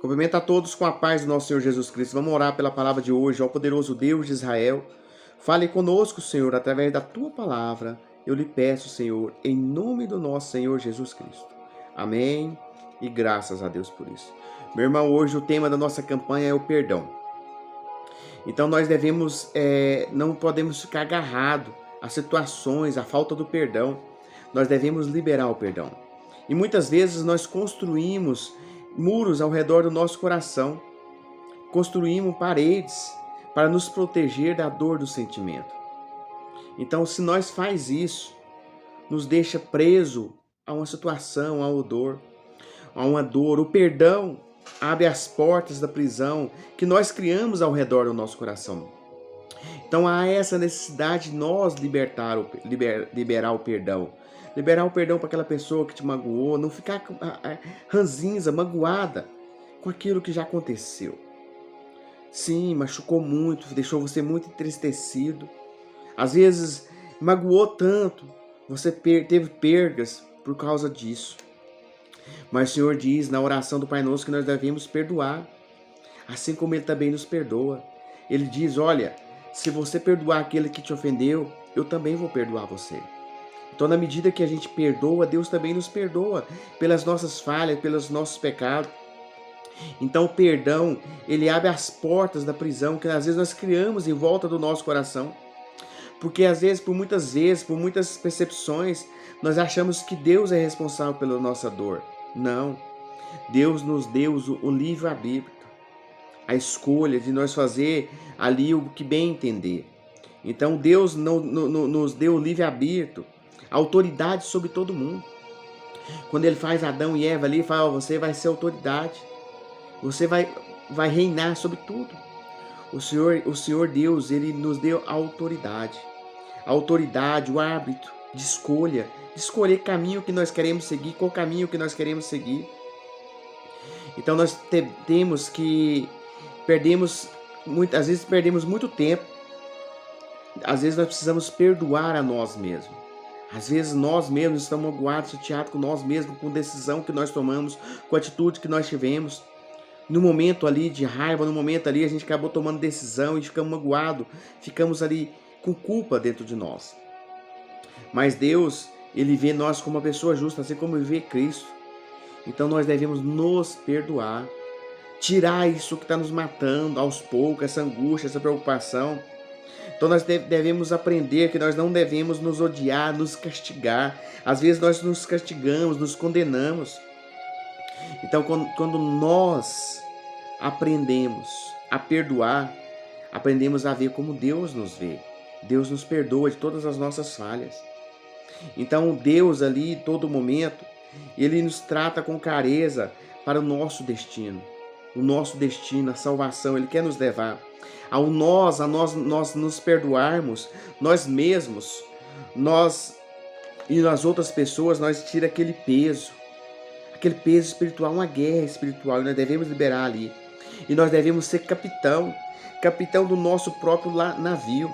Cumprimento a todos com a paz do nosso Senhor Jesus Cristo. Vamos orar pela palavra de hoje, ao poderoso Deus de Israel. Fale conosco, Senhor, através da tua palavra. Eu lhe peço, Senhor, em nome do nosso Senhor Jesus Cristo. Amém e graças a Deus por isso. Meu irmão, hoje o tema da nossa campanha é o perdão. Então nós não podemos ficar agarrados às situações, à falta do perdão. Nós devemos liberar o perdão. E muitas vezes nós construímos muros ao redor do nosso coração. Construímos paredes para nos proteger da dor do sentimento. Então, se nós faz isso, nos deixa preso a uma situação, a uma dor. O perdão abre as portas da prisão que nós criamos ao redor do nosso coração. Então há essa necessidade de nós liberar o perdão. Liberar o perdão para aquela pessoa que te magoou, não ficar ranzinza, magoada com aquilo que já aconteceu. Sim, machucou muito, deixou você muito entristecido. Às vezes magoou tanto, você teve perdas por causa disso. Mas o Senhor diz na oração do Pai Nosso que nós devemos perdoar, assim como Ele também nos perdoa. Ele diz, olha, se você perdoar aquele que te ofendeu, eu também vou perdoar você. Então, na medida que a gente perdoa, Deus também nos perdoa pelas nossas falhas, pelos nossos pecados. Então, o perdão, ele abre as portas da prisão que às vezes nós criamos em volta do nosso coração. Porque às vezes, por muitas percepções, nós achamos que Deus é responsável pela nossa dor. Não. Deus nos deu o livre-arbítrio, a escolha de nós fazer ali o que bem entender. Então, Deus nos deu o livre-arbítrio, autoridade sobre todo mundo. Quando Ele faz Adão e Eva ali, Ele fala, você vai ser autoridade. Você vai reinar sobre tudo. O Senhor Deus, Ele nos deu a autoridade. A autoridade, o árbitro de escolher caminho que nós queremos seguir, qual caminho que nós queremos seguir. Então nós às vezes perdemos muito tempo. Às vezes nós precisamos perdoar a nós mesmos. Às vezes nós mesmos estamos magoados, chateados com nós mesmos, com a decisão que nós tomamos, com a atitude que nós tivemos. No momento ali de raiva, no momento ali a gente acabou tomando decisão e ficamos magoados, ficamos ali com culpa dentro de nós. Mas Deus, Ele vê nós como uma pessoa justa, assim como Ele vê Cristo. Então nós devemos nos perdoar, tirar isso que está nos matando aos poucos, essa angústia, essa preocupação. Então nós devemos aprender que nós não devemos nos odiar, nos castigar. Às vezes nós nos castigamos, nos condenamos. Então quando nós aprendemos a perdoar, aprendemos a ver como Deus nos vê. Deus nos perdoa de todas as nossas falhas. Então Deus ali, em todo momento, Ele nos trata com clareza para o nosso destino. O nosso destino, a salvação, Ele quer nos levar. A nós nos perdoarmos, nós mesmos, nós e nas outras pessoas, nós tira aquele peso espiritual, uma guerra espiritual, e nós devemos liberar ali. E nós devemos ser capitão do nosso próprio navio.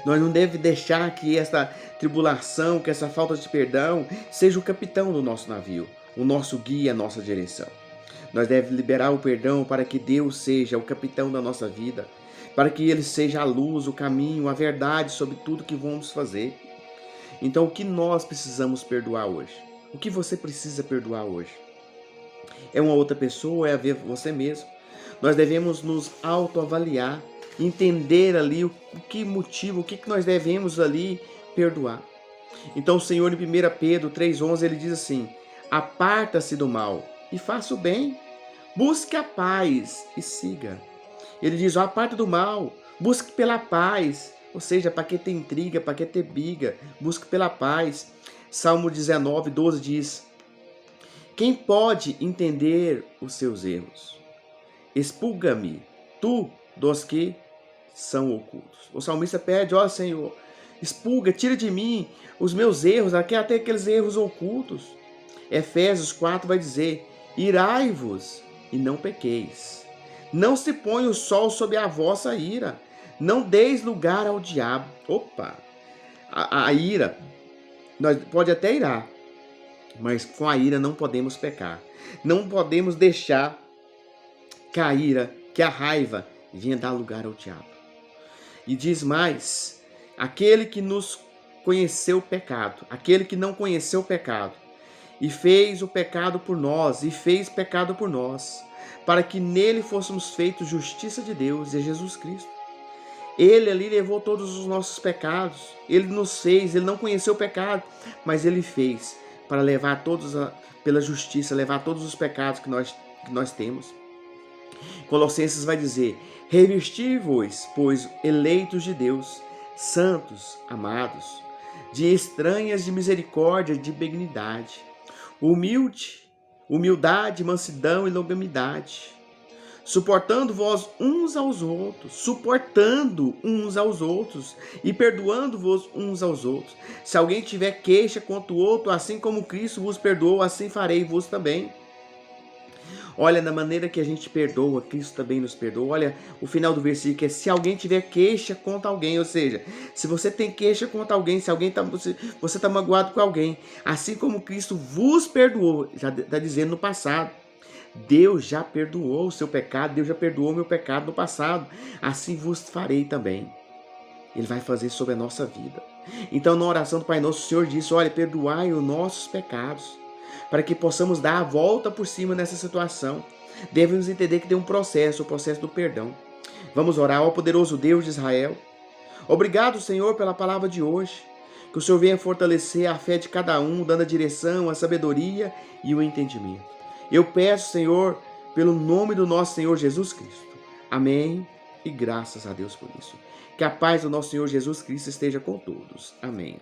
Nós não devemos deixar que essa tribulação, que essa falta de perdão, seja o capitão do nosso navio, o nosso guia, a nossa direção. Nós devemos liberar o perdão para que Deus seja o capitão da nossa vida, para que Ele seja a luz, o caminho, a verdade sobre tudo que vamos fazer. Então, o que nós precisamos perdoar hoje? O que você precisa perdoar hoje? É uma outra pessoa, é você mesmo? Nós devemos nos autoavaliar, entender ali o que motivo, o que nós devemos ali perdoar. Então o Senhor em 1 Pedro 3,11 ele diz assim, aparta-se do mal e faça o bem, busque a paz e siga. Ele diz, aparta do mal, busque pela paz, ou seja, para que ter intriga, para que ter briga, busque pela paz. Salmo 19,12 diz, quem pode entender os seus erros? Expulga-me, tu dos que são ocultos. O salmista pede, ó Senhor, expulga, tira de mim os meus erros, até aqueles erros ocultos. Efésios 4 vai dizer, irai-vos e não pequeis. Não se põe o sol sobre a vossa ira, não deis lugar ao diabo. Opa! A ira, nós pode até irar, mas com a ira não podemos pecar. Não podemos deixar que a ira, que a raiva venha dar lugar ao diabo. E diz mais, aquele que nos conheceu o pecado, aquele que não conheceu o pecado, e fez o pecado por nós, e fez pecado por nós, para que nele fôssemos feitos justiça de Deus, é Jesus Cristo. Ele ali levou todos os nossos pecados, ele nos fez, ele não conheceu o pecado, mas ele fez para levar todos, pela justiça, levar todos os pecados que nós temos. Colossenses vai dizer, revesti-vos, pois eleitos de Deus, santos, amados, de estranhas de misericórdia, de benignidade, humildade, mansidão e longanimidade, suportando vós uns aos outros, e perdoando-vos uns aos outros. Se alguém tiver queixa contra o outro, assim como Cristo vos perdoou, assim farei vos também. Olha, da maneira que a gente perdoa, Cristo também nos perdoa. Olha, o final do versículo é, se alguém tiver queixa contra alguém, ou seja, se você tem queixa contra alguém, se alguém você está magoado com alguém, assim como Cristo vos perdoou, já está dizendo no passado, Deus já perdoou o seu pecado, Deus já perdoou o meu pecado no passado, assim vos farei também. Ele vai fazer sobre a nossa vida. Então, na oração do Pai Nosso, o Senhor disse, olha, perdoai os nossos pecados, para que possamos dar a volta por cima nessa situação. Devemos entender que tem um processo, o processo do perdão. Vamos orar ao poderoso Deus de Israel. Obrigado, Senhor, pela palavra de hoje. Que o Senhor venha fortalecer a fé de cada um, dando a direção, a sabedoria e o entendimento. Eu peço, Senhor, pelo nome do nosso Senhor Jesus Cristo. Amém. E graças a Deus por isso. Que a paz do nosso Senhor Jesus Cristo esteja com todos. Amém.